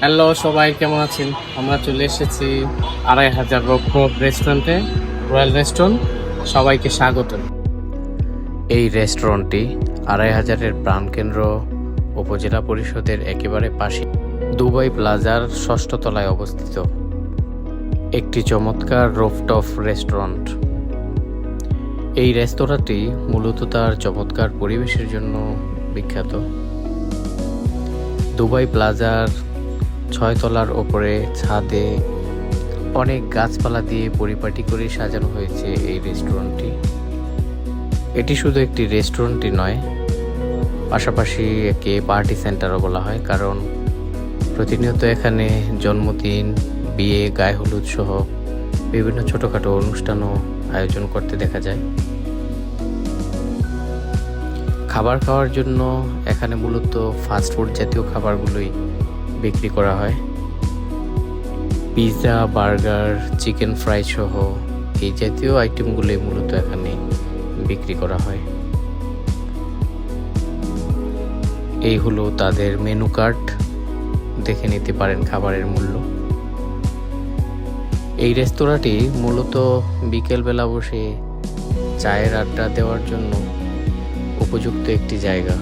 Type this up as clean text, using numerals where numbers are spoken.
Hello সবাই, কেমন আছেন? আমরা চলে এসেছি ২,৫০০ রেস্টুরেন্টে, রয়্যাল রেস্টুরেন্ট। সবাইকে স্বাগত। এই রেস্টুরেন্টটি ২,৫০০-এর প্রাণকেন্দ্র উপজেলা পরিষদের একেবারে পাশে দুবাই প্লাজার ৬ষ্ঠ তলায় অবস্থিত একটি চমৎকার রুফটপ রেস্টুরেন্ট। এই রেস্তোরাঁটি মূলত তার চমৎকার পরিবেশের জন্য বিখ্যাত। দুবাই প্লাজার ৬ তলার ওপরে ছাদে অনেক গাছপালা দিয়ে পরিপাটি করে সাজানো হয়েছে এই রেস্টুরেন্টটি। এটি শুধু একটি রেস্টুরেন্টই নয়, পাশাপাশি একে পার্টি সেন্টারও বলা হয়, কারণ প্রতিনিয়ত এখানে জন্মদিন, বিয়ে, গায়ে হলুদ সহ বিভিন্ন ছোটোখাটো অনুষ্ঠানও আয়োজন করতে দেখা যায়। খাবার খাওয়ার জন্য এখানে মূলত ফাস্টফুড জাতীয় খাবারগুলোই বিক্রি করা হয়। পিৎজা, বার্গার, চিকেন ফ্রাই সহ এই জাতীয় আইটেমগুলোই মূলত এখানে বিক্রি করা হয়। এই হলো তাদের মেনু কার্ড, দেখে নিতে পারেন খাবারের মূল্য। এই রেস্তোরাঁটি মূলত বিকেলবেলা বসে চায়ের আড্ডা দেওয়ার জন্য উপযুক্ত একটি জায়গা।